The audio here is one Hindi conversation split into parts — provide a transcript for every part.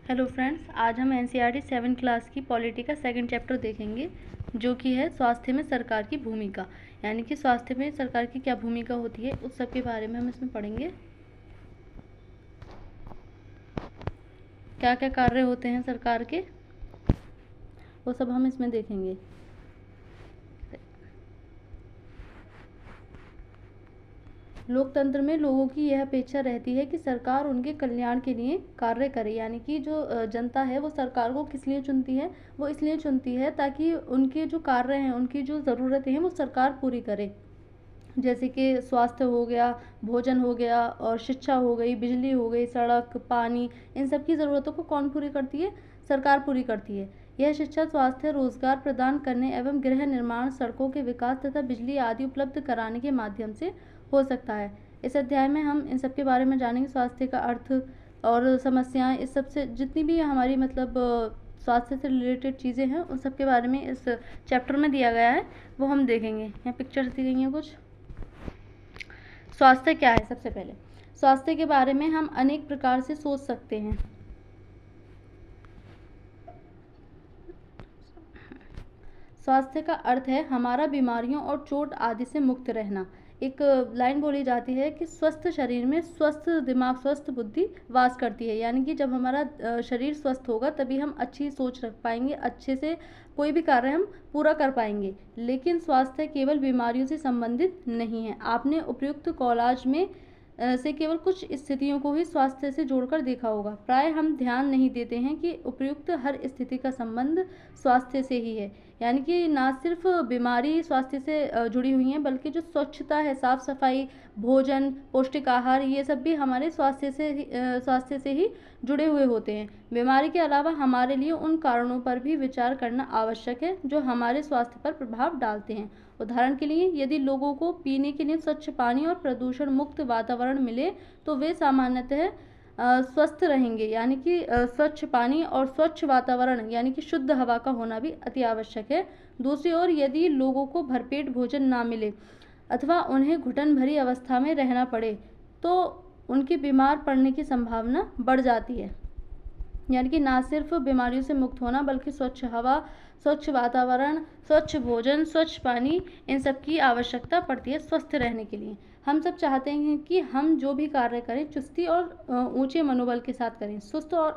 हेलो फ्रेंड्स, आज हम एनसीईआरटी 7 क्लास की पॉलिटी का सेकंड चैप्टर देखेंगे, जो कि है स्वास्थ्य में सरकार की भूमिका। यानी कि स्वास्थ्य में सरकार की क्या भूमिका होती है, उस सब के बारे में हम इसमें पढ़ेंगे। क्या क्या कार्य होते हैं सरकार के, वो सब हम इसमें देखेंगे। लोकतंत्र में लोगों की यह अपेक्षा रहती है कि सरकार उनके कल्याण के लिए कार्य करे। यानी कि जो जनता है वो सरकार को किस लिए चुनती है, वो इसलिए चुनती है ताकि उनके जो कार्य हैं, उनकी जो ज़रूरतें हैं, वो सरकार पूरी करे। जैसे कि स्वास्थ्य हो गया, भोजन हो गया, और शिक्षा हो गई, बिजली हो गई, सड़क, पानी, इन सब की ज़रूरतों को कौन पूरी करती है? सरकार पूरी करती है। यह शिक्षा, स्वास्थ्य, रोजगार प्रदान करने एवं गृह निर्माण, सड़कों के विकास तथा बिजली आदि उपलब्ध कराने के माध्यम से हो सकता है। इस अध्याय में हम इन सब के बारे में जानेंगे, स्वास्थ्य का अर्थ और समस्याएं, इस सब से जितनी भी हमारी स्वास्थ्य से रिलेटेड चीज़ें हैं, उन सब के बारे में इस चैप्टर में दिया गया है, वो हम देखेंगे। यहाँ पिक्चर्स दी गई हैं कुछ। स्वास्थ्य क्या है? सबसे पहले स्वास्थ्य के बारे में हम अनेक प्रकार से सोच सकते हैं। स्वास्थ्य का अर्थ है हमारा बीमारियों और चोट आदि से मुक्त रहना। एक लाइन बोली जाती है कि स्वस्थ शरीर में स्वस्थ दिमाग, स्वस्थ बुद्धि वास करती है। यानी कि जब हमारा शरीर स्वस्थ होगा तभी हम अच्छी सोच रख पाएंगे, अच्छे से कोई भी कार्य हम पूरा कर पाएंगे। लेकिन स्वास्थ्य केवल बीमारियों से संबंधित नहीं है। आपने उपयुक्त कॉलेज में से केवल कुछ स्थितियों को ही स्वास्थ्य से जोड़कर देखा होगा। प्राय हम ध्यान नहीं देते हैं कि उपयुक्त हर स्थिति का संबंध स्वास्थ्य से ही है। यानी कि ना सिर्फ बीमारी स्वास्थ्य से जुड़ी हुई हैं, बल्कि जो स्वच्छता है, साफ सफाई, भोजन, पौष्टिक आहार, ये सब भी हमारे स्वास्थ्य से ही जुड़े हुए होते हैं। बीमारी के अलावा हमारे लिए उन कारणों पर भी विचार करना आवश्यक है जो हमारे स्वास्थ्य पर प्रभाव डालते हैं। उदाहरण के लिए, यदि लोगों को पीने के लिए स्वच्छ पानी और प्रदूषण मुक्त वातावरण मिले तो वे सामान्यतः स्वस्थ रहेंगे। यानी कि स्वच्छ पानी और स्वच्छ वातावरण यानी कि शुद्ध हवा का होना भी अति आवश्यक है। दूसरी ओर, यदि लोगों को भरपेट भोजन ना मिले अथवा उन्हें घुटन भरी अवस्था में रहना पड़े तो उनकी बीमार पड़ने की संभावना बढ़ जाती है। यानी कि ना सिर्फ बीमारियों से मुक्त होना, बल्कि स्वच्छ हवा, स्वच्छ वातावरण, स्वच्छ भोजन, स्वच्छ पानी, इन सब की आवश्यकता पड़ती है स्वस्थ रहने के लिए। हम सब चाहते हैं कि हम जो भी कार्य करें चुस्ती और ऊंचे मनोबल के साथ करें। सुस्त और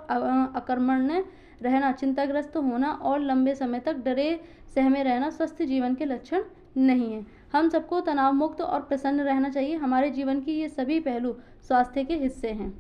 अकर्मण्य रहना, चिंताग्रस्त होना और लंबे समय तक डरे सहमे रहना स्वस्थ जीवन के लक्षण नहीं है। हम सबको तनाव मुक्त और प्रसन्न रहना चाहिए। हमारे जीवन की ये सभी पहलू स्वास्थ्य के हिस्से हैं।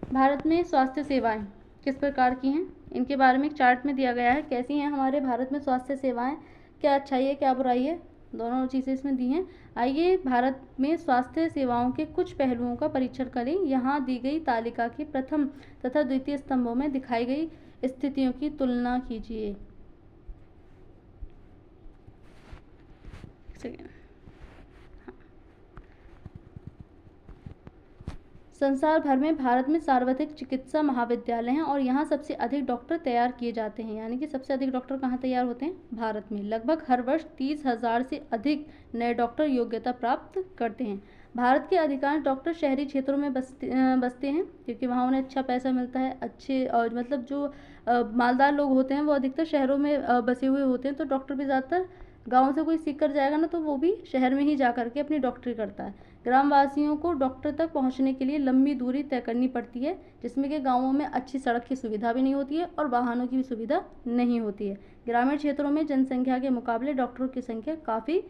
भारत में स्वास्थ्य सेवाएं किस प्रकार की हैं, इनके बारे में एक चार्ट में दिया गया है। कैसी हैं हमारे भारत में स्वास्थ्य सेवाएं, क्या अच्छाई है, क्या बुराई है, दोनों चीज़ें इसमें दी हैं। आइए भारत में स्वास्थ्य सेवाओं के कुछ पहलुओं का परीक्षण करें। यहाँ दी गई तालिका के प्रथम तथा द्वितीय स्तंभों में दिखाई गई स्थितियों की तुलना कीजिए। संसार भर में भारत में सार्वत्रिक चिकित्सा महाविद्यालय हैं और यहाँ सबसे अधिक डॉक्टर तैयार किए जाते हैं। यानी कि सबसे अधिक डॉक्टर कहाँ तैयार होते हैं? भारत में। लगभग हर वर्ष 30,000 से अधिक नए डॉक्टर योग्यता प्राप्त करते हैं। भारत के अधिकांश डॉक्टर शहरी क्षेत्रों में बसते हैं, क्योंकि वहाँ उन्हें अच्छा पैसा मिलता है। अच्छे और जो मालदार लोग होते हैं वो अधिकतर शहरों में बसे हुए होते हैं। तो डॉक्टर भी ज़्यादातर, गाँव से कोई सीख कर जाएगा ना तो वो भी शहर में ही जा करके अपनी डॉक्टरी करता है। ग्रामवासियों को डॉक्टर तक पहुंचने के लिए लंबी दूरी तय करनी पड़ती है, जिसमें कि गांवों में अच्छी सड़क की सुविधा भी नहीं होती है और वाहनों की भी सुविधा नहीं होती है। ग्रामीण क्षेत्रों में जनसंख्या के मुकाबले डॉक्टरों की संख्या काफ़ी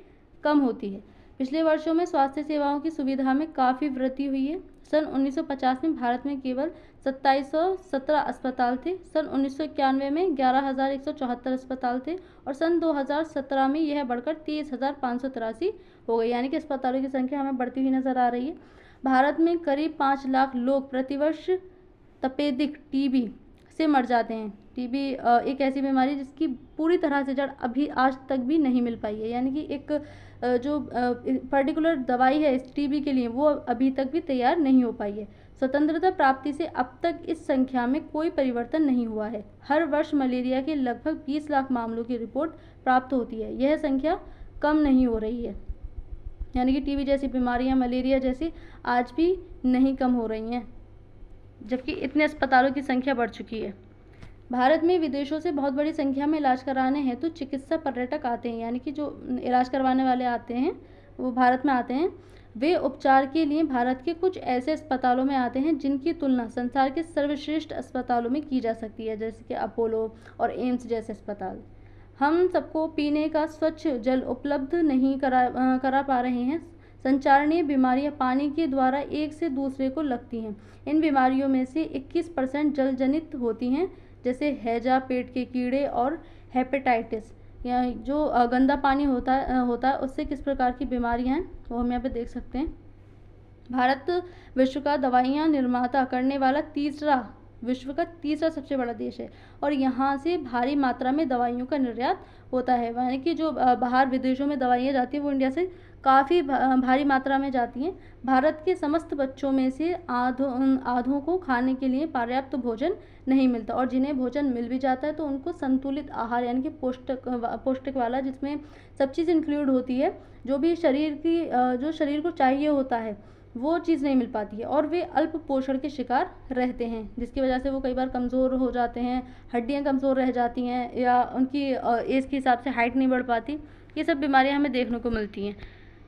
कम होती है। पिछले वर्षों में स्वास्थ्य सेवाओं की सुविधा में काफ़ी वृद्धि हुई है। सन 1950 में भारत में केवल 2717 अस्पताल थे। सन 1991 में 11,174 अस्पताल थे और सन 2017 में यह बढ़कर 23,583 हो गई। यानी कि अस्पतालों की संख्या हमें बढ़ती हुई नजर आ रही है। भारत में करीब 5 लाख लोग प्रतिवर्ष तपेदिक टीबी से मर जाते हैं। टीबी एक ऐसी बीमारी जिसकी पूरी तरह से जड़ अभी आज तक भी नहीं मिल पाई है। यानी कि एक जो पर्टिकुलर दवाई है इस टीबी के लिए वो अभी तक भी तैयार नहीं हो पाई है। स्वतंत्रता प्राप्ति से अब तक इस संख्या में कोई परिवर्तन नहीं हुआ है। हर वर्ष मलेरिया के लगभग 20 लाख मामलों की रिपोर्ट प्राप्त होती है। यह संख्या कम नहीं हो रही है। यानी कि टीबी जैसी बीमारियां, मलेरिया जैसी आज भी नहीं कम हो रही हैं, जबकि इतने अस्पतालों की संख्या बढ़ चुकी है। भारत में विदेशों से बहुत बड़ी संख्या में इलाज कराने हेतु चिकित्सा पर्यटक आते हैं, यानी कि जो इलाज करवाने वाले आते हैं वो भारत में आते हैं। वे उपचार के लिए भारत के कुछ ऐसे अस्पतालों में आते हैं जिनकी तुलना संसार के सर्वश्रेष्ठ अस्पतालों में की जा सकती है, जैसे कि अपोलो और एम्स जैसे अस्पताल। हम सबको पीने का स्वच्छ जल उपलब्ध नहीं करा पा रहे हैं। संचारणीय बीमारियां पानी के द्वारा एक से दूसरे को लगती हैं। इन बीमारियों में से 21% जल जनित होती हैं, जैसे हैजा, पेट के कीड़े और हेपेटाइटिस। या जो गंदा पानी होता है उससे किस प्रकार की बीमारियां हैं वो हम यहाँ पे देख सकते हैं। भारत विश्व का दवाइयाँ निर्माता करने वाला विश्व का तीसरा सबसे बड़ा देश है और यहाँ से भारी मात्रा में दवाइयों का निर्यात होता है, यानी कि जो बाहर विदेशों में दवाइयाँ जाती हैं वो इंडिया से काफ़ी भारी मात्रा में जाती हैं। भारत के समस्त बच्चों में से आधों को खाने के लिए पर्याप्त भोजन नहीं मिलता और जिन्हें भोजन मिल भी जाता है तो उनको संतुलित आहार यानी कि पौष्टिक वाला, जिसमें सब चीज़ इंक्लूड होती है, जो भी जो शरीर को चाहिए होता है वो चीज़ नहीं मिल पाती है और वे अल्प पोषण के शिकार रहते हैं, जिसकी वजह से वो कई बार कमज़ोर हो जाते हैं, हड्डियाँ कमज़ोर रह जाती हैं या उनकी एज के हिसाब से हाइट नहीं बढ़ पाती। ये सब बीमारियां हमें देखने को मिलती हैं।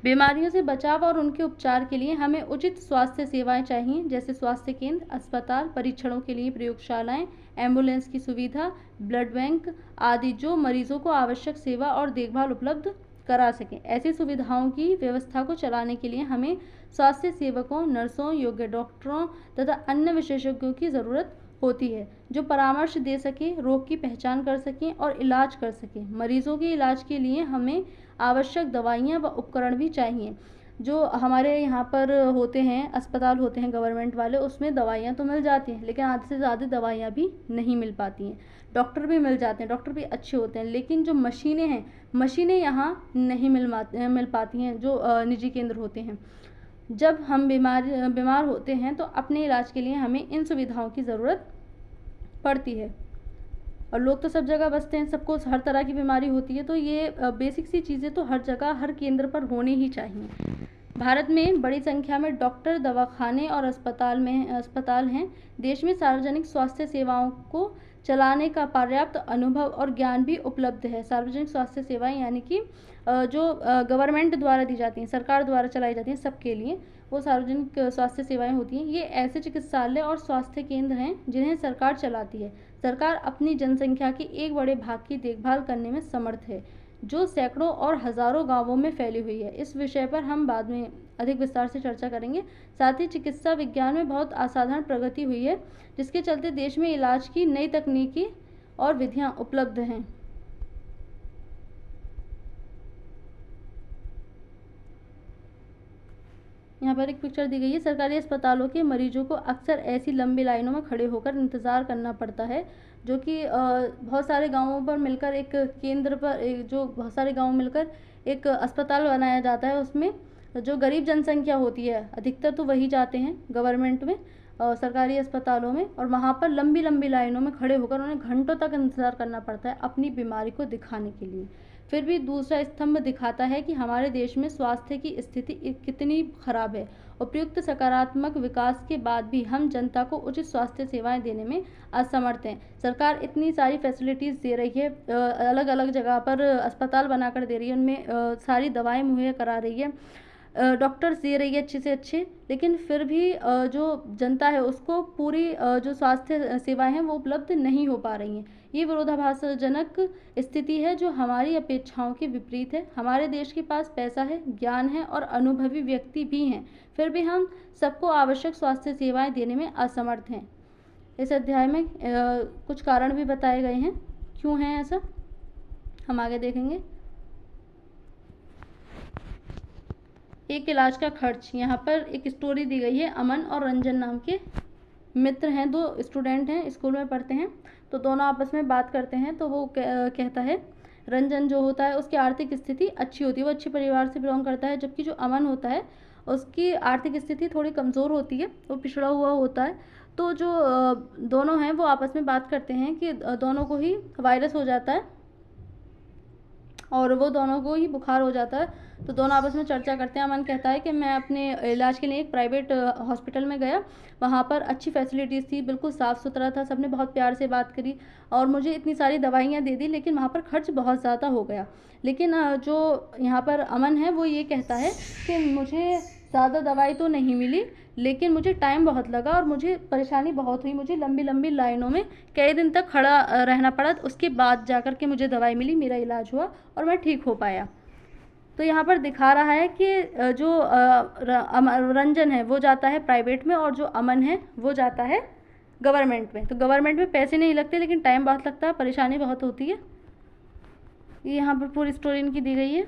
बीमारियों से बचाव और उनके उपचार के लिए हमें उचित स्वास्थ्य सेवाएं चाहिए, जैसे स्वास्थ्य केंद्र, अस्पताल, परीक्षणों के लिए प्रयोगशालाएं, एम्बुलेंस की सुविधा, ब्लड बैंक आदि, जो मरीजों को आवश्यक सेवा और देखभाल उपलब्ध करा सकें। ऐसी सुविधाओं की व्यवस्था को चलाने के लिए हमें स्वास्थ्य सेवकों, नर्सों, योग्य डॉक्टरों तथा अन्य विशेषज्ञों की ज़रूरत होती है, जो परामर्श दे सके, रोग की पहचान कर सकें और इलाज कर सकें। मरीजों के इलाज के लिए हमें आवश्यक दवाइयाँ व उपकरण भी चाहिए। जो हमारे यहाँ पर होते हैं, अस्पताल होते हैं गवर्नमेंट वाले, उसमें दवाइयाँ तो मिल जाती हैं लेकिन आधे से ज़्यादा दवाइयाँ भी नहीं मिल पाती हैं। डॉक्टर भी मिल जाते हैं, डॉक्टर भी अच्छे होते हैं, लेकिन जो मशीनें हैं, मशीनें यहाँ नहीं मिल पाती हैं जो निजी केंद्र होते हैं। जब हम बीमार होते हैं तो अपने इलाज के लिए हमें इन सुविधाओं की ज़रूरत पड़ती है और लोग तो सब जगह बसते हैं, सबको हर तरह की बीमारी होती है, तो ये बेसिक सी चीज़ें तो हर जगह हर केंद्र पर होनी ही चाहिए। भारत में बड़ी संख्या में डॉक्टर, दवाखाने और अस्पताल हैं। देश में सार्वजनिक स्वास्थ्य सेवाओं को चलाने का पर्याप्त अनुभव और ज्ञान भी उपलब्ध है। सार्वजनिक स्वास्थ्य सेवाएं यानी कि जो गवर्नमेंट द्वारा दी जाती हैं, सरकार द्वारा चलाई जाती हैं सबके लिए, वो सार्वजनिक स्वास्थ्य सेवाएं होती हैं। ये ऐसे चिकित्सालय और स्वास्थ्य केंद्र हैं जिन्हें सरकार चलाती है। सरकार अपनी जनसंख्या के एक बड़े भाग की देखभाल करने में समर्थ है, जो सैकड़ों और हज़ारों गांवों में फैली हुई है। इस विषय पर हम बाद में अधिक विस्तार से चर्चा करेंगे। साथ ही चिकित्सा विज्ञान में बहुत असाधारण प्रगति हुई है, जिसके चलते देश में इलाज की नई तकनीकी और विधियां उपलब्ध हैं। यहाँ पर एक पिक्चर दी गई है। सरकारी अस्पतालों के मरीजों को अक्सर ऐसी लंबी लाइनों में खड़े होकर इंतज़ार करना पड़ता है, जो कि बहुत सारे गांवों पर मिलकर एक केंद्र पर जो बहुत सारे गांव मिलकर एक अस्पताल बनाया जाता है। उसमें जो गरीब जनसंख्या होती है अधिकतर तो वही जाते हैं गवर्नमेंट में, सरकारी अस्पतालों में, और वहाँ पर लंबी लंबी लाइनों में खड़े होकर उन्हें घंटों तक इंतज़ार करना पड़ता है अपनी बीमारी को दिखाने के लिए। फिर भी दूसरा स्तंभ दिखाता है कि हमारे देश में स्वास्थ्य की स्थिति कितनी खराब है। उपयुक्त सकारात्मक विकास के बाद भी हम जनता को उचित स्वास्थ्य सेवाएं देने में असमर्थ हैं। सरकार इतनी सारी फैसिलिटीज़ दे रही है, अलग अलग जगह पर अस्पताल बनाकर दे रही है, उनमें सारी दवाएं मुहैया करा रही है, डॉक्टर्स दे रही है अच्छे से अच्छे, लेकिन फिर भी जो जनता है उसको पूरी जो स्वास्थ्य सेवाएं हैं वो उपलब्ध नहीं हो पा रही हैं। ये विरोधाभासजनक स्थिति है जो हमारी अपेक्षाओं के विपरीत है। हमारे देश के पास पैसा है, ज्ञान है और अनुभवी व्यक्ति भी हैं, फिर भी हम सबको आवश्यक स्वास्थ्य सेवाएं देने में असमर्थ हैं। इस अध्याय में कुछ कारण भी बताए गए हैं क्यों है ऐसा, हम आगे देखेंगे। एक इलाज का खर्च। यहाँ पर एक स्टोरी दी गई है। अमन और रंजन नाम के मित्र हैं, दो स्टूडेंट हैं, स्कूल में पढ़ते हैं, तो दोनों आपस में बात करते हैं। तो वो कहता है, रंजन जो होता है उसकी आर्थिक स्थिति अच्छी होती है, वो अच्छे परिवार से बिलोंग करता है, जबकि जो अमन होता है उसकी आर्थिक स्थिति थोड़ी कमज़ोर होती है, वो पिछड़ा हुआ होता है। तो जो दोनों हैं वो आपस में बात करते हैं कि दोनों को ही वायरस हो जाता है और वो दोनों को ही बुखार हो जाता है, तो दोनों आपस में चर्चा करते हैं। अमन कहता है कि मैं अपने इलाज के लिए एक प्राइवेट हॉस्पिटल में गया, वहाँ पर अच्छी फैसिलिटीज़ थी, बिल्कुल साफ़ सुथरा था, सबने बहुत प्यार से बात करी और मुझे इतनी सारी दवाइयाँ दे दी, लेकिन वहाँ पर खर्च बहुत ज़्यादा हो गया। लेकिन जो यहाँ पर अमन है वो ये कहता है कि मुझे ज़्यादा दवाई तो नहीं मिली, लेकिन मुझे टाइम बहुत लगा और मुझे परेशानी बहुत हुई, मुझे लंबी लंबी लाइनों में कई दिन तक खड़ा रहना पड़ा, उसके बाद जाकर के मुझे दवाई मिली, मेरा इलाज हुआ और मैं ठीक हो पाया। तो यहाँ पर दिखा रहा है कि जो रंजन है वो जाता है प्राइवेट में और जो अमन है वो जाता है गवर्नमेंट में। तो गवर्नमेंट में पैसे नहीं लगते, लेकिन टाइम बहुत लगता है, परेशानी बहुत होती है। ये यहाँ पर पूरी स्टोरी इनकी दी गई है।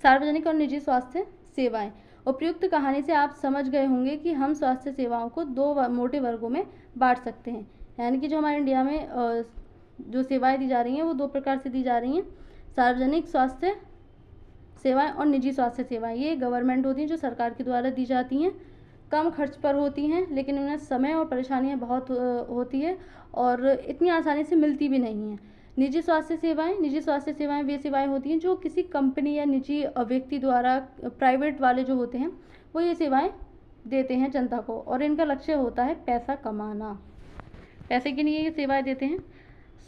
सार्वजनिक और निजी स्वास्थ्य सेवाएं। उपयुक्त कहानी से आप समझ गए होंगे कि हम स्वास्थ्य सेवाओं को दो मोटे वर्गों में बांट सकते हैं। यानी कि जो हमारे इंडिया में जो सेवाएं दी जा रही हैं वो दो प्रकार से दी जा रही हैं, सार्वजनिक स्वास्थ्य सेवाएं और निजी स्वास्थ्य सेवाएं। ये गवर्नमेंट होती हैं, जो सरकार के द्वारा दी जाती हैं, कम खर्च पर होती हैं, लेकिन उन्हें समय और परेशानियां बहुत होती है और इतनी आसानी से मिलती भी नहीं हैं। निजी स्वास्थ्य सेवाएं वे सेवाएं होती हैं जो किसी कंपनी या निजी व्यक्ति द्वारा, प्राइवेट वाले जो होते हैं वो ये सेवाएं देते हैं जनता को, और इनका लक्ष्य होता है पैसा कमाना, पैसे के लिए ये सेवाएं देते हैं।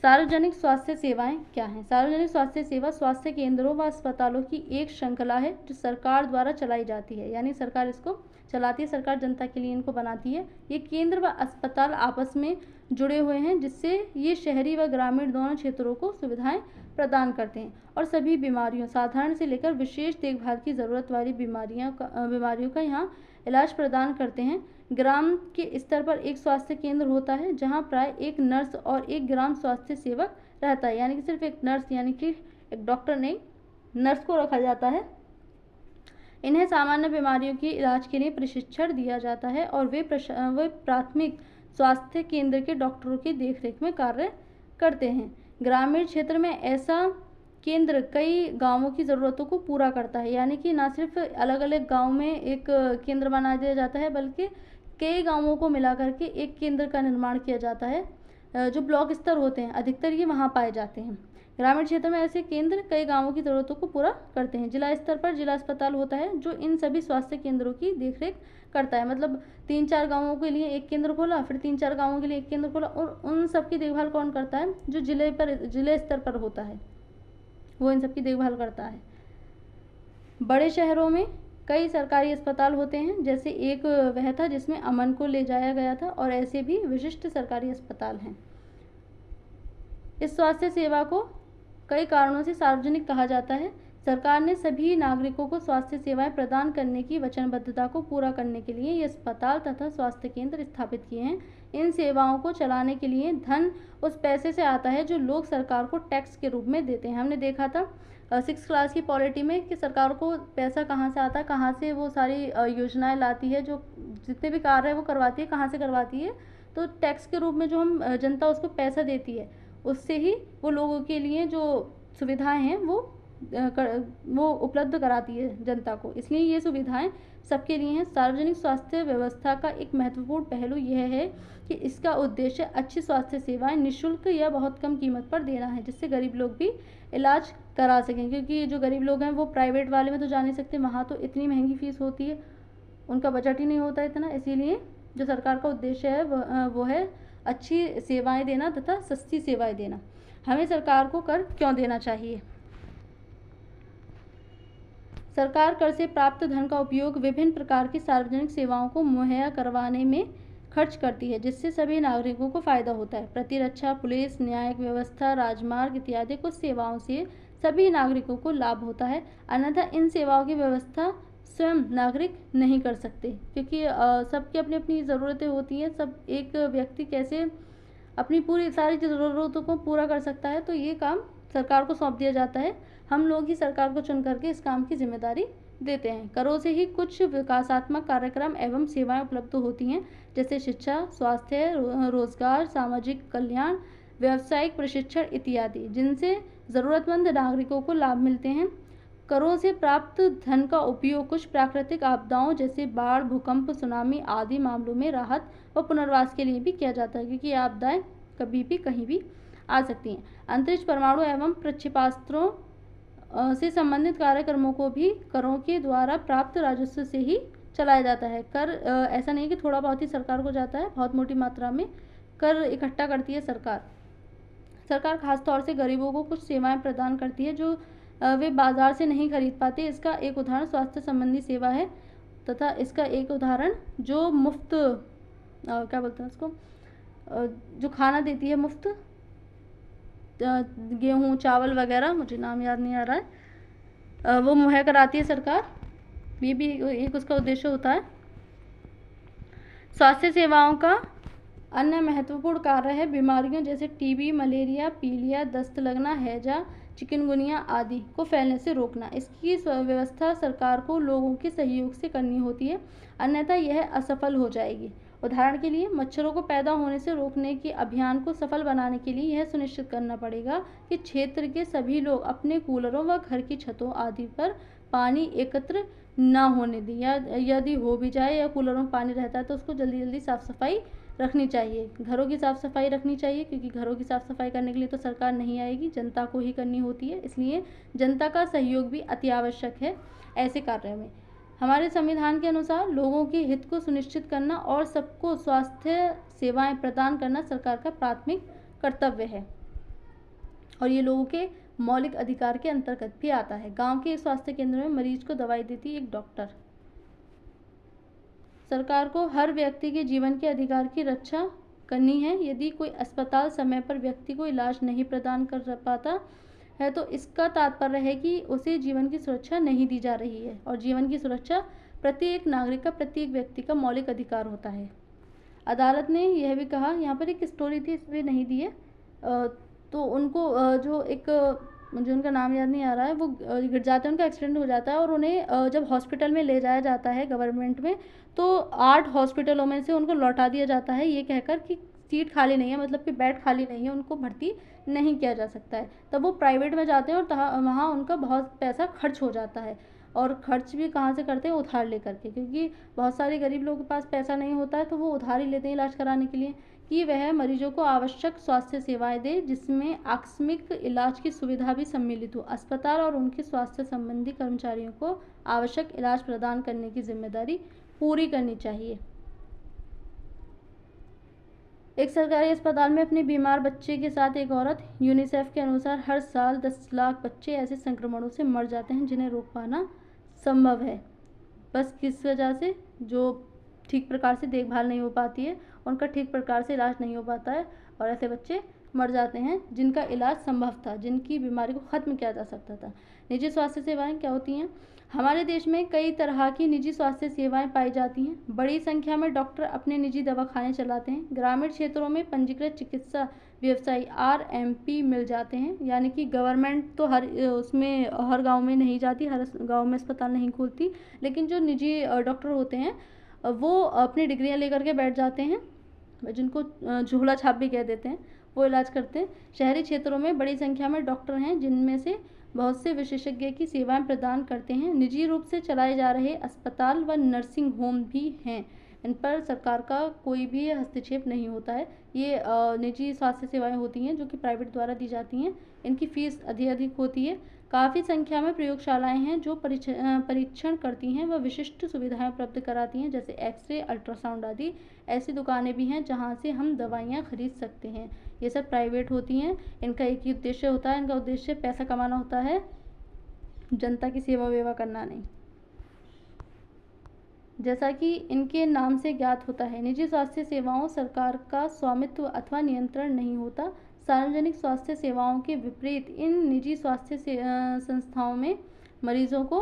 सार्वजनिक स्वास्थ्य सेवाएं क्या हैं? सार्वजनिक स्वास्थ्य सेवा स्वास्थ्य केंद्रों व अस्पतालों की एक श्रृंखला है जो सरकार द्वारा चलाई जाती है, यानी सरकार इसको चलाती है, सरकार जनता के लिए इनको बनाती है। ये केंद्र व अस्पताल आपस में जुड़े हुए हैं, जिससे ये शहरी व ग्रामीण दोनों क्षेत्रों को सुविधाएं प्रदान करते हैं और सभी बीमारियों, साधारण से लेकर विशेष देखभाल की ज़रूरत वाली बीमारियों का यहाँ इलाज प्रदान करते हैं। ग्राम के स्तर पर एक स्वास्थ्य केंद्र होता है जहाँ प्राय एक नर्स और एक ग्राम स्वास्थ्य सेवक रहता है, यानी कि सिर्फ एक नर्स, यानी कि एक डॉक्टर नहीं, नर्स को रखा जाता है। इन्हें सामान्य बीमारियों के इलाज के लिए प्रशिक्षण दिया जाता है और वे प्राथमिक स्वास्थ्य केंद्र के डॉक्टरों की देखरेख में कार्य करते हैं। ग्रामीण क्षेत्र में ऐसा केंद्र कई गांवों की ज़रूरतों को पूरा करता है, यानी कि ना सिर्फ अलग अलग गांव में एक केंद्र बना दिया जाता है, बल्कि कई गांवों को मिला करके एक केंद्र का निर्माण किया जाता है। जो ब्लॉक स्तर होते हैं अधिकतर ये वहाँ पाए जाते हैं। ग्रामीण क्षेत्र में ऐसे केंद्र कई गांवों की ज़रूरतों को पूरा करते हैं। जिला स्तर पर जिला अस्पताल होता है जो इन सभी स्वास्थ्य केंद्रों की देखरेख करता है, मतलब 3-4 गांवों के लिए एक केंद्र खोला, फिर 3-4 गांवों के लिए एक केंद्र खोला, और उन सब की देखभाल कौन करता है? जो जिले स्तर पर होता है वो इन सब की देखभाल करता है। बड़े शहरों में कई सरकारी अस्पताल होते हैं, जैसे एक वह था जिसमें अमन को ले जाया गया था, और ऐसे भी विशिष्ट सरकारी अस्पताल हैं। इस स्वास्थ्य सेवा को कई कारणों से सार्वजनिक कहा जाता है। सरकार ने सभी नागरिकों को स्वास्थ्य सेवाएं प्रदान करने की वचनबद्धता को पूरा करने के लिए ये अस्पताल तथा स्वास्थ्य केंद्र स्थापित किए हैं। इन सेवाओं को चलाने के लिए धन उस पैसे से आता है जो लोग सरकार को टैक्स के रूप में देते हैं। हमने देखा था 6th क्लास की पॉलिटी में कि सरकार को पैसा कहाँ से आता है, कहाँ से वो सारी योजनाएं लाती है, जो जितने भी कार्य है वो करवाती है, कहाँ से करवाती है? तो टैक्स के रूप में जो हम जनता उसको पैसा देती है, उससे ही वो लोगों के लिए जो सुविधाएं हैं वो उपलब्ध कराती है जनता को, इसलिए ये सुविधाएं सबके लिए हैं। सार्वजनिक स्वास्थ्य व्यवस्था का एक महत्वपूर्ण पहलू यह है कि इसका उद्देश्य अच्छी स्वास्थ्य सेवाएं निःशुल्क या बहुत कम कीमत पर देना है, जिससे गरीब लोग भी इलाज करा सकें, क्योंकि जो गरीब लोग हैं वो प्राइवेट वाले में तो जा नहीं सकते, वहाँ तो इतनी महंगी फीस होती है, उनका बजट ही नहीं होता इतना। इसीलिए जो सरकार का उद्देश्य है वो है अच्छी सेवाएं देना तथा सस्ती सेवाएं देना। हमें सरकार को कर क्यों देना चाहिए? सरकार कर से प्राप्त धन का उपयोग विभिन्न प्रकार की सार्वजनिक सेवाओं को मुहैया करवाने में खर्च करती है, जिससे सभी नागरिकों को फायदा होता है। प्रतिरक्षा, पुलिस, न्यायिक व्यवस्था, राजमार्ग इत्यादि कुछ सेवाओं से सभी नागरिकों को लाभ होता है, अन्यथा इन सेवाओं की व्यवस्था स्वयं नागरिक नहीं कर सकते, क्योंकि सबकी अपनी अपनी ज़रूरतें होती हैं। सब एक व्यक्ति कैसे अपनी पूरी सारी ज़रूरतों को पूरा कर सकता है, तो ये काम सरकार को सौंप दिया जाता है। हम लोग ही सरकार को चुन करके इस काम की जिम्मेदारी देते हैं। करों से ही कुछ विकासात्मक कार्यक्रम एवं सेवाएं उपलब्ध होती हैं, जैसे शिक्षा, स्वास्थ्य, रोजगार, सामाजिक कल्याण, व्यावसायिक प्रशिक्षण इत्यादि, जिनसे ज़रूरतमंद नागरिकों को लाभ मिलते हैं। करों से प्राप्त धन का उपयोग कुछ प्राकृतिक आपदाओं जैसे बाढ़, भूकंप, सुनामी आदि मामलों में राहत व पुनर्वास के लिए भी किया जाता है, क्योंकि आपदाएं कभी भी कहीं भी आ सकती हैं। अंतरिक्ष, परमाणु एवं प्रक्षेपास्त्रों से संबंधित कार्यक्रमों को भी करों के द्वारा प्राप्त राजस्व से ही चलाया जाता है। कर ऐसा नहीं कि थोड़ा बहुत ही सरकार को जाता है, बहुत मोटी मात्रा में कर इकट्ठा करती है सरकार। सरकार खास तौर से गरीबों को कुछ सेवाएं प्रदान करती है जो वे बाजार से नहीं खरीद पाते। इसका एक उदाहरण स्वास्थ्य संबंधी सेवा है तथा इसका एक उदाहरण जो मुफ्त क्या बोलते हैं उसको, जो खाना देती है मुफ्त, गेहूँ चावल वगैरह, मुझे नाम याद नहीं आ रहा है, वो मुहैया कराती है सरकार। ये भी एक उसका उद्देश्य होता है। स्वास्थ्य सेवाओं का अन्य महत्वपूर्ण कार्य है बीमारियों जैसे टीबी, मलेरिया, पीलिया, दस्त लगना, हैजा, चिकनगुनिया आदि को फैलने से रोकना। इसकी व्यवस्था सरकार को लोगों के सहयोग से करनी होती है, अन्यथा यह असफल हो जाएगी। उदाहरण के लिए मच्छरों को पैदा होने से रोकने के अभियान को सफल बनाने के लिए यह सुनिश्चित करना पड़ेगा कि क्षेत्र के सभी लोग अपने कूलरों व घर की छतों आदि पर पानी एकत्र ना होने दें, या यदि हो भी जाए या कूलरों में पानी रहता है तो उसको जल्दी जल्दी साफ़ सफाई रखनी चाहिए। घरों की साफ़ सफाई रखनी चाहिए, क्योंकि घरों की साफ़ सफाई करने के लिए तो सरकार नहीं आएगी, जनता को ही करनी होती है। इसलिए जनता का सहयोग भी अति आवश्यक है ऐसे कार्यों में। हमारे संविधान के अनुसार लोगों के हित को सुनिश्चित करना और सबको स्वास्थ्य सेवाएं प्रदान करना सरकार का प्राथमिक कर्तव्य है, और ये लोगों के मौलिक अधिकार के अंतर्गत भी आता है। गांव के स्वास्थ्य केंद्र में मरीज को दवाई देती एक डॉक्टर। सरकार को हर व्यक्ति के जीवन के अधिकार की रक्षा करनी है। यदि कोई अस्पताल समय पर व्यक्ति को इलाज नहीं प्रदान कर पाता है तो इसका तात्पर्य है कि उसे जीवन की सुरक्षा नहीं दी जा रही है, और जीवन की सुरक्षा प्रत्येक नागरिक का, प्रत्येक व्यक्ति का मौलिक अधिकार होता है। अदालत ने यह भी कहा, यहाँ पर एक स्टोरी थी, इसमें नहीं दी है, तो उनको जो एक, मुझे उनका नाम याद नहीं आ रहा है, वो गिर जाते हैं, उनका एक्सीडेंट हो जाता है और उन्हें जब हॉस्पिटल में ले जाया जाता है गवर्नमेंट में, तो 8 हॉस्पिटलों में से उनको लौटा दिया जाता है ये कहकर कि सीट खाली नहीं है, मतलब कि बेड खाली नहीं है, उनको भर्ती नहीं किया जा सकता है। तब वो प्राइवेट में जाते हैं और वहाँ उनका बहुत पैसा खर्च हो जाता है, और खर्च भी कहाँ से करते हैं, उधार लेकर के, क्योंकि बहुत सारे गरीब लोगों के पास पैसा नहीं होता है तो वो उधार ही लेते हैं इलाज कराने के लिए, कि वह मरीजों को आवश्यक स्वास्थ्य सेवाएं दे जिसमें आकस्मिक इलाज की सुविधा भी सम्मिलित हो। अस्पताल और उनके स्वास्थ्य संबंधी कर्मचारियों को आवश्यक इलाज प्रदान करने की जिम्मेदारी पूरी करनी चाहिए। एक सरकारी अस्पताल में अपने बीमार बच्चे के साथ एक औरत, यूनिसेफ के अनुसार हर साल 10 लाख बच्चे ऐसे संक्रमणों से मर जाते हैं जिन्हें रोक पाना संभव है। बस किस वजह से, जो ठीक प्रकार से देखभाल नहीं हो पाती है, उनका ठीक प्रकार से इलाज नहीं हो पाता है, और ऐसे बच्चे मर जाते हैं जिनका इलाज संभव था, जिनकी बीमारी को ख़त्म किया जा सकता था। निजी स्वास्थ्य सेवाएं क्या होती हैं? हमारे देश में कई तरह की निजी स्वास्थ्य सेवाएं पाई जाती हैं। बड़ी संख्या में डॉक्टर अपने निजी दवाखाने चलाते हैं। ग्रामीण क्षेत्रों में पंजीकृत चिकित्सा व्यवसायी RMP मिल जाते हैं, यानी कि गवर्नमेंट तो हर गांव में नहीं जाती, हर गांव में अस्पताल नहीं खोलती, लेकिन जो निजी डॉक्टर होते हैं वो अपनी डिग्रियां लेकर के बैठ जाते हैं, जिनको झोला छाप भी कह देते हैं, वो इलाज करते हैं। शहरी क्षेत्रों में बड़ी संख्या में डॉक्टर हैं जिनमें से बहुत से विशेषज्ञ की सेवाएं प्रदान करते हैं। निजी रूप से चलाए जा रहे अस्पताल व नर्सिंग होम भी हैं, इन पर सरकार का कोई भी हस्तक्षेप नहीं होता है। ये निजी स्वास्थ्य सेवाएं होती हैं जो कि प्राइवेट द्वारा दी जाती हैं। इनकी फीस अधिक होती है। काफ़ी संख्या में प्रयोगशालाएं हैं जो परीक्षण करती हैं व विशिष्ट सुविधाएं उपलब्ध कराती हैं, जैसे एक्सरे, अल्ट्रासाउंड आदि। ऐसी दुकानें भी हैं जहां से हम दवाइयां खरीद सकते हैं। ये सब प्राइवेट होती हैं। इनका एक ही उद्देश्य होता है, इनका उद्देश्य पैसा कमाना होता है, जनता की सेवा वेवा करना नहीं। जैसा कि इनके नाम से ज्ञात होता है, निजी स्वास्थ्य सेवाओं सरकार का स्वामित्व अथवा नियंत्रण नहीं होता। सार्वजनिक स्वास्थ्य सेवाओं के विपरीत इन निजी स्वास्थ्य संस्थाओं में मरीजों को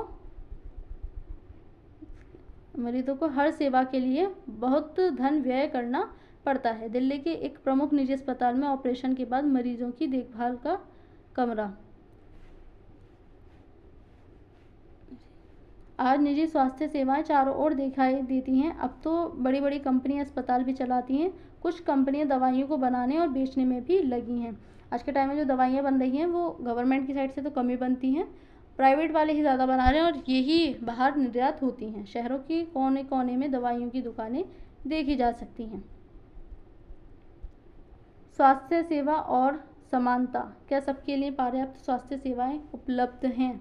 हर सेवा के लिए बहुत धन व्यय करना पड़ता है। दिल्ली के एक प्रमुख निजी अस्पताल में ऑपरेशन के बाद मरीजों की देखभाल का कमरा। आज निजी स्वास्थ्य सेवाएं चारों ओर दिखाई देती हैं। अब तो बड़ी बड़ी कंपनियां अस्पताल भी चलाती हैं। कुछ कंपनियां दवाइयों को बनाने और बेचने में भी लगी हैं। आज के टाइम में जो दवाइयां बन रही हैं वो गवर्नमेंट की साइड से तो कम ही बनती हैं, प्राइवेट वाले ही ज़्यादा बना रहे हैं, और यही बाहर निर्यात होती हैं। शहरों के कोने कोने में दवाइयों की दुकानें देखी जा सकती हैं। स्वास्थ्य सेवा और समानता, क्या सबके लिए पर्याप्त स्वास्थ्य सेवाएं उपलब्ध हैं?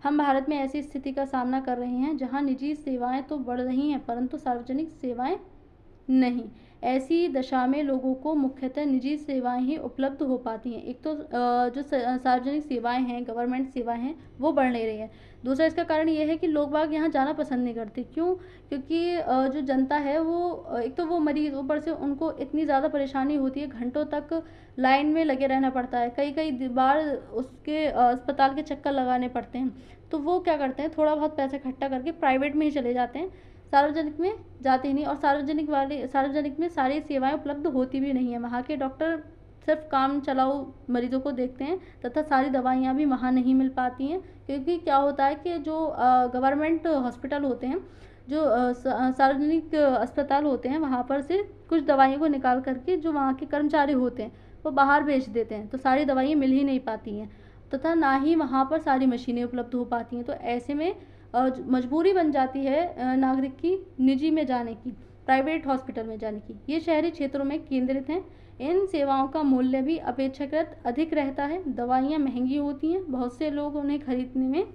हम भारत में ऐसी स्थिति का सामना कर रहे हैं जहां निजी सेवाएं तो बढ़ रही हैं परंतु सार्वजनिक सेवाएं नहीं। ऐसी दशा में लोगों को मुख्यतः निजी सेवाएं ही उपलब्ध हो पाती हैं। एक तो जो सार्वजनिक सेवाएं हैं, गवर्नमेंट सेवाएं हैं, वो बढ़ नहीं रही है। दूसरा इसका कारण ये है कि लोग बाग यहाँ जाना पसंद नहीं करते। क्यों? क्योंकि जो जनता है वो एक तो वो मरीज, ऊपर से उनको इतनी ज़्यादा परेशानी होती है, घंटों तक लाइन में लगे रहना पड़ता है, कई कई बार उसके अस्पताल के चक्कर लगाने पड़ते हैं। तो वो क्या करते हैं, थोड़ा बहुत पैसा इकट्ठा करके प्राइवेट में ही चले जाते हैं, सार्वजनिक में जाते ही नहीं। और सार्वजनिक में सारी सेवाएं उपलब्ध होती भी नहीं है। वहाँ के डॉक्टर सिर्फ काम चलाओ मरीजों को देखते हैं तथा सारी दवाइयाँ भी वहाँ नहीं मिल पाती हैं। क्योंकि क्या होता है कि जो गवर्नमेंट हॉस्पिटल होते हैं, जो सार्वजनिक अस्पताल होते हैं, वहाँ पर से कुछ दवाइयों को निकाल करके जो वहाँ के कर्मचारी होते हैं वो बाहर बेच देते हैं, तो सारी दवाइयाँ मिल ही नहीं पाती हैं तथा ना ही वहाँ पर सारी मशीनें उपलब्ध हो पाती हैं। तो ऐसे में मजबूरी बन जाती है नागरिक की निजी में जाने की, प्राइवेट हॉस्पिटल में जाने की। ये शहरी क्षेत्रों में केंद्रित हैं। इन सेवाओं का मूल्य भी अपेक्षाकृत अधिक रहता है। दवाइयाँ महंगी होती हैं, बहुत से लोग उन्हें खरीदने में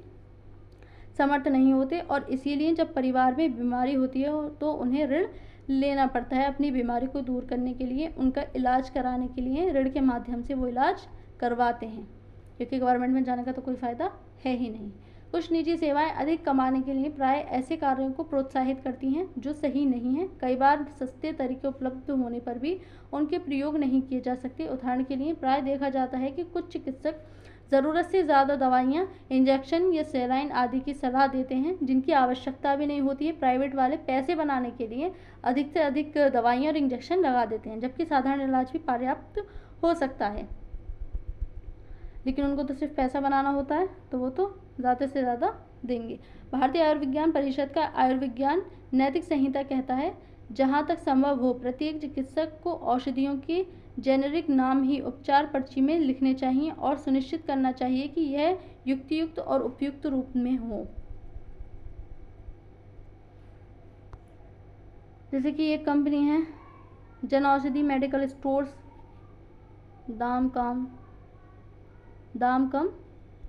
समर्थ नहीं होते और इसीलिए जब परिवार में बीमारी होती है तो उन्हें ऋण लेना पड़ता है। अपनी बीमारी को दूर करने के लिए, उनका इलाज कराने के लिए ऋण के माध्यम से वो इलाज करवाते हैं, क्योंकि गवर्नमेंट में जाने का तो कोई फ़ायदा है ही नहीं। कुछ निजी सेवाएं अधिक कमाने के लिए प्राय ऐसे कार्यों को प्रोत्साहित करती हैं जो सही नहीं हैं। कई बार सस्ते तरीके उपलब्ध होने पर भी उनके प्रयोग नहीं किए जा सकते। उदाहरण के लिए प्राय देखा जाता है कि कुछ चिकित्सक ज़रूरत से ज़्यादा दवाइयाँ, इंजेक्शन या सेलाइन आदि की सलाह देते हैं जिनकी आवश्यकता भी नहीं होती है। प्राइवेट वाले पैसे बनाने के लिए अधिक से अधिक दवाइयाँ और इंजेक्शन लगा देते हैं, जबकि साधारण इलाज भी पर्याप्त हो सकता है, लेकिन उनको तो सिर्फ पैसा बनाना होता है, तो वो तो ज़्यादा से ज़्यादा देंगे। भारतीय आयुर्विज्ञान परिषद का आयुर्विज्ञान नैतिक संहिता कहता है, जहाँ तक संभव हो प्रत्येक चिकित्सक को औषधियों के जेनेरिक नाम ही उपचार पर्ची में लिखने चाहिए और सुनिश्चित करना चाहिए कि यह युक्तियुक्त और उपयुक्त रूप में हो। जैसे कि एक कंपनी है जन औषधि मेडिकल स्टोर्स, दाम कम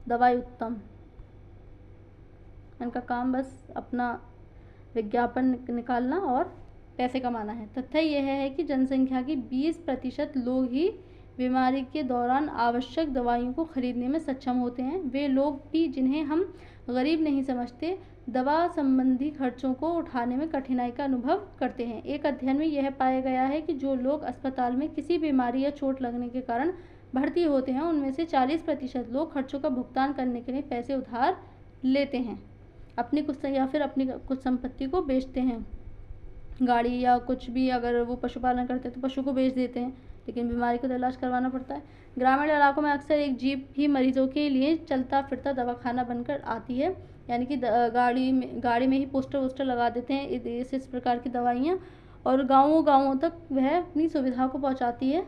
दवाई उत्तम। इनका काम बस अपना विज्ञापन निकालना और पैसे कमाना है। तथ्य यह है कि जनसंख्या के 20% लोग ही बीमारी के दौरान आवश्यक दवाइयों को खरीदने में सक्षम होते हैं। वे लोग भी जिन्हें हम गरीब नहीं समझते, दवा संबंधी खर्चों को उठाने में कठिनाई का अनुभव करते हैं। एक अध्ययन में यह पाया गया है कि जो लोग अस्पताल में किसी बीमारी या चोट लगने के कारण भर्ती होते हैं, उनमें से 40% लोग खर्चों का भुगतान करने के लिए पैसे उधार लेते हैं, अपनी कुछ संपत्ति को बेचते हैं। गाड़ी या कुछ भी, अगर वो पशुपालन करते हैं तो पशु को बेच देते हैं, लेकिन बीमारी का तो इलाज करवाना पड़ता है। ग्रामीण इलाकों में अक्सर एक जीप भी मरीजों के लिए चलता फिरता दवाखाना बनकर आती है, यानी कि गाड़ी में ही पोस्टर वोस्टर लगा देते हैं इस प्रकार की दवाइयाँ, और गाँवों तक वह अपनी सुविधा को पहुँचाती है,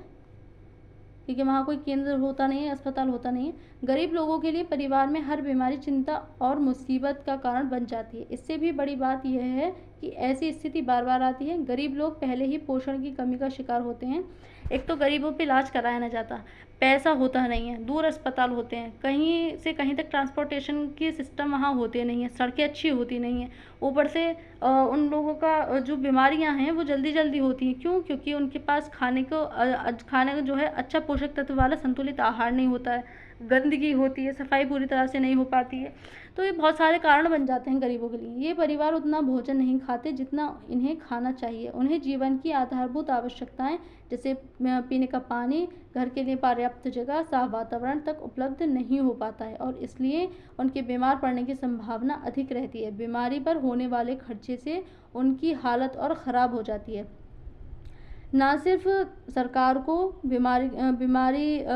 क्योंकि वहाँ कोई केंद्र होता नहीं है, अस्पताल होता नहीं है। गरीब लोगों के लिए परिवार में हर बीमारी चिंता और मुसीबत का कारण बन जाती है। इससे भी बड़ी बात यह है कि ऐसी स्थिति बार बार आती है। गरीब लोग पहले ही पोषण की कमी का शिकार होते हैं। एक तो गरीबों पे इलाज कराया नहीं जाता, पैसा होता नहीं है, दूर अस्पताल होते हैं, कहीं से कहीं तक ट्रांसपोर्टेशन की सिस्टम वहाँ होते नहीं है, सड़कें अच्छी होती नहीं हैं। ऊपर से उन लोगों का जो बीमारियाँ हैं वो जल्दी होती हैं। क्यों? क्योंकि उनके पास खाने का जो है अच्छा पोषक तत्व वाला संतुलित आहार नहीं होता है, गंदगी होती है, सफाई पूरी तरह से नहीं हो पाती है। तो ये बहुत सारे कारण बन जाते हैं गरीबों के लिए। ये परिवार उतना भोजन नहीं खाते जितना इन्हें खाना चाहिए। उन्हें जीवन की आधारभूत आवश्यकताएं जैसे पीने का पानी, घर के लिए पर्याप्त जगह, साफ वातावरण तक उपलब्ध नहीं हो पाता है और इसलिए उनके बीमार पड़ने की संभावना अधिक रहती है। बीमारी पर होने वाले खर्चे से उनकी हालत और ख़राब हो जाती है। ना सिर्फ सरकार को बीमारी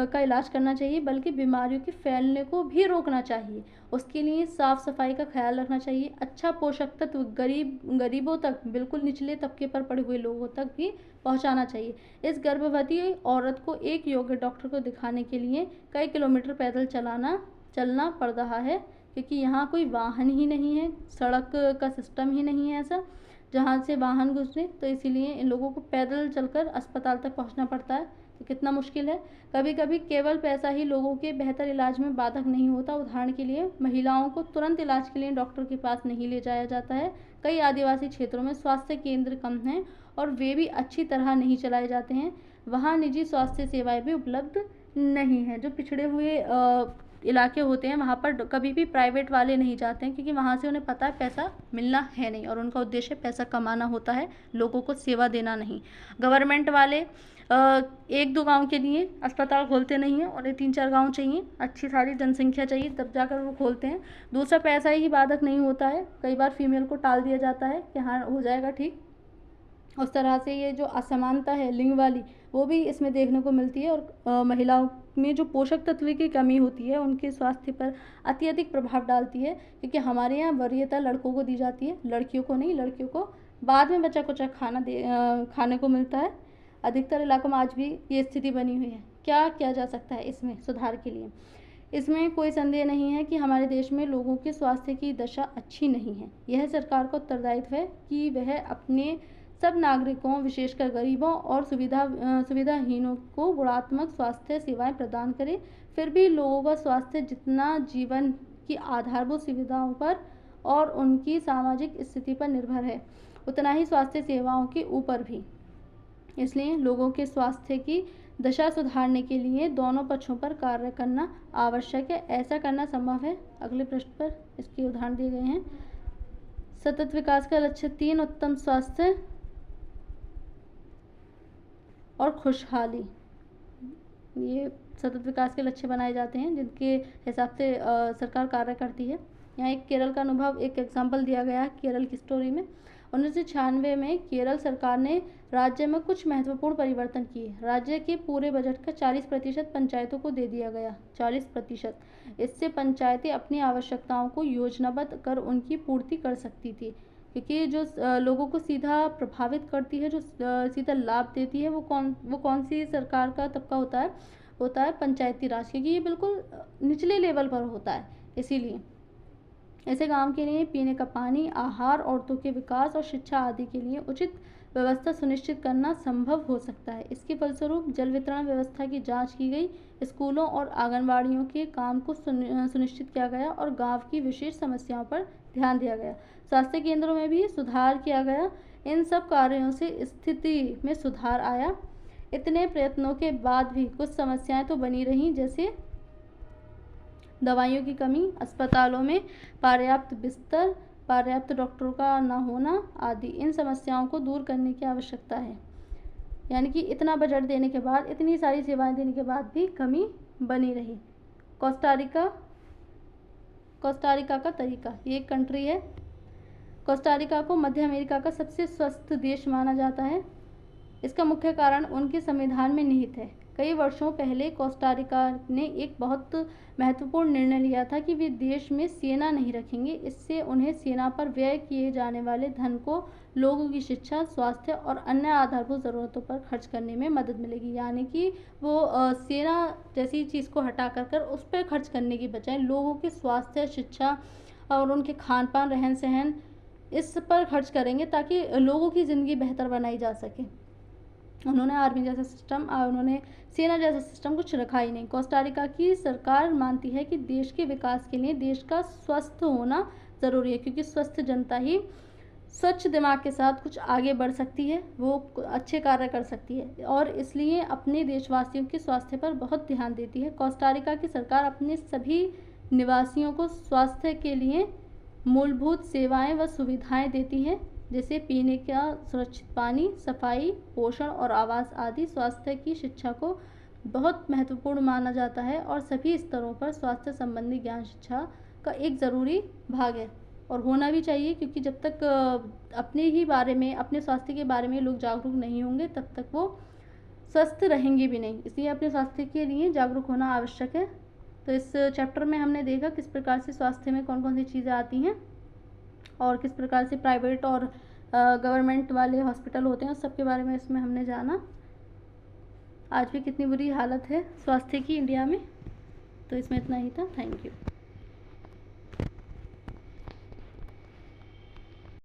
का इलाज करना चाहिए, बल्कि बीमारियों के फैलने को भी रोकना चाहिए। उसके लिए साफ सफाई का ख्याल रखना चाहिए। अच्छा पोषक तत्व गरीबों तक, बिल्कुल निचले तबके पर पड़े हुए लोगों तक भी पहुंचाना चाहिए। इस गर्भवती औरत को एक योग्य डॉक्टर को दिखाने के लिए कई किलोमीटर पैदल चलना पड़ रहा है, क्योंकि यहाँ कोई वाहन ही नहीं है, सड़क का सिस्टम ही नहीं है ऐसा जहाँ से वाहन गुजरे, तो इसीलिए इन लोगों को पैदल चलकर अस्पताल तक पहुँचना पड़ता है। तो कितना मुश्किल है। कभी कभी केवल पैसा ही लोगों के बेहतर इलाज में बाधक नहीं होता। उदाहरण के लिए महिलाओं को तुरंत इलाज के लिए डॉक्टर के पास नहीं ले जाया जाता है। कई आदिवासी क्षेत्रों में स्वास्थ्य केंद्र कम हैं और वे भी अच्छी तरह नहीं चलाए जाते हैं। वहाँ निजी स्वास्थ्य सेवाएं भी उपलब्ध नहीं है। जो पिछड़े हुए इलाके होते हैं वहाँ पर कभी भी प्राइवेट वाले नहीं जाते हैं, क्योंकि वहाँ से उन्हें पता है पैसा मिलना है नहीं और उनका उद्देश्य पैसा कमाना होता है, लोगों को सेवा देना नहीं। गवर्नमेंट वाले एक दो गांव के लिए अस्पताल खोलते नहीं हैं, उन्हें 3-4 गांव चाहिए, अच्छी सारी जनसंख्या चाहिए, तब जाकर वो खोलते हैं। दूसरा, पैसा ही बाधक नहीं होता है। कई बार फीमेल को टाल दिया जाता है कि हाँ हो जाएगा ठीक। उस तरह से ये जो असमानता है लिंग वाली, वो भी इसमें देखने को मिलती है। और महिलाओं में जो पोषक तत्व की कमी होती है उनके स्वास्थ्य पर अत्यधिक प्रभाव डालती है, क्योंकि हमारे यहाँ वरीयता लड़कों को दी जाती है, लड़कियों को नहीं। लड़कियों को बाद में बचा कुचा खाने को मिलता है। अधिकतर इलाकों में आज भी ये स्थिति बनी हुई है। क्या किया जा सकता है इसमें सुधार के लिए? इसमें कोई संदेह नहीं है कि हमारे देश में लोगों के स्वास्थ्य की दशा अच्छी नहीं है। यह सरकार का उत्तरदायित्व है कि वह अपने सब नागरिकों, विशेषकर गरीबों और सुविधाहीनों को गुणात्मक स्वास्थ्य सेवाएं प्रदान करे। फिर भी लोगों का स्वास्थ्य जितना जीवन की आधारभूत सुविधाओं पर और उनकी सामाजिक स्थिति पर निर्भर है, उतना ही स्वास्थ्य सेवाओं के ऊपर भी। इसलिए लोगों के स्वास्थ्य की दशा सुधारने के लिए दोनों पक्षों पर कार्य करना आवश्यक है। ऐसा करना संभव है। अगले पृष्ठ पर इसके उदाहरण दिए गए हैं। सतत विकास का लक्ष्य 3 उत्तम स्वास्थ्य और खुशहाली, ये सतत विकास के लक्ष्य बनाए जाते हैं जिनके हिसाब से सरकार कार्य करती है। यहाँ एक केरल का अनुभव, एक एग्जाम्पल दिया गया है केरल की स्टोरी में। 1996 में केरल सरकार ने राज्य में कुछ महत्वपूर्ण परिवर्तन किए। राज्य के पूरे बजट का 40% पंचायतों को दे दिया गया। 40%। इससे पंचायतें अपनी आवश्यकताओं को योजनाबद्ध कर उनकी पूर्ति कर सकती थी, क्योंकि जो लोगों को सीधा प्रभावित करती है, जो सीधा लाभ देती है, वो कौन सी सरकार का तबका होता है पंचायती राज, क्योंकि ये बिल्कुल निचले लेवल पर होता है। इसीलिए ऐसे गांव के लिए पीने का पानी, आहार, औरतों के विकास और शिक्षा आदि के लिए उचित व्यवस्था सुनिश्चित करना संभव हो सकता है। इसके फलस्वरूप जल वितरण व्यवस्था की जांच की गई, स्कूलों और आंगनबाड़ियों के काम को सुनिश्चित किया गया और गांव की विशेष समस्याओं पर ध्यान दिया गया। स्वास्थ्य केंद्रों में भी सुधार किया गया। इन सब कार्यों से स्थिति में सुधार आया। इतने प्रयत्नों के बाद भी कुछ समस्याएं तो बनी रहीं, जैसे दवाइयों की कमी, अस्पतालों में पर्याप्त बिस्तर, पर्याप्त डॉक्टरों का न होना आदि। इन समस्याओं को दूर करने की आवश्यकता है। यानी कि इतना बजट देने के बाद, इतनी सारी सेवाएं देने के बाद भी कमी बनी रही। कोस्टारिका का तरीका, ये एक कंट्री है। कोस्टारिका को मध्य अमेरिका का सबसे स्वस्थ देश माना जाता है। इसका मुख्य कारण उनके संविधान में निहित है। कई वर्षों पहले कोस्टारिका ने एक बहुत महत्वपूर्ण निर्णय लिया था कि वे देश में सेना नहीं रखेंगे। इससे उन्हें सेना पर व्यय किए जाने वाले धन को लोगों की शिक्षा, स्वास्थ्य और अन्य आधारभूत ज़रूरतों पर खर्च करने में मदद मिलेगी। यानी कि वो सेना जैसी चीज़ को हटा कर उस पर खर्च करने की बजाय लोगों के स्वास्थ्य, शिक्षा और उनके खान पान, रहन सहन, इस पर खर्च करेंगे ताकि लोगों की ज़िंदगी बेहतर बनाई जा सके। उन्होंने आर्मी जैसा सिस्टम, उन्होंने सेना जैसा सिस्टम कुछ रखा ही नहीं। कोस्टारिका की सरकार मानती है कि देश के विकास के लिए देश का स्वस्थ होना ज़रूरी है, क्योंकि स्वस्थ जनता ही स्वच्छ दिमाग के साथ कुछ आगे बढ़ सकती है, वो अच्छे कार्य कर सकती है और इसलिए अपने देशवासियों के स्वास्थ्य पर बहुत ध्यान देती है। कोस्टारिका की सरकार अपने सभी निवासियों को स्वास्थ्य के लिए मूलभूत सेवाएं व सुविधाएं देती है, जैसे पीने का सुरक्षित पानी, सफाई, पोषण और आवास आदि। स्वास्थ्य की शिक्षा को बहुत महत्वपूर्ण माना जाता है और सभी स्तरों पर स्वास्थ्य संबंधी ज्ञान शिक्षा का एक ज़रूरी भाग है और होना भी चाहिए, क्योंकि जब तक अपने ही बारे में, अपने स्वास्थ्य के बारे में लोग जागरूक नहीं होंगे तब तक वो स्वस्थ रहेंगे भी नहीं। इसलिए अपने स्वास्थ्य के लिए जागरूक होना आवश्यक है। तो इस चैप्टर में हमने देखा किस प्रकार से स्वास्थ्य में कौन कौन सी चीज़ें आती हैं और किस प्रकार से प्राइवेट और गवर्नमेंट वाले हॉस्पिटल होते हैं, उस सब के बारे में इसमें हमने जाना। आज भी कितनी बुरी हालत है स्वास्थ्य की इंडिया में। तो इसमें इतना ही था। Thank you.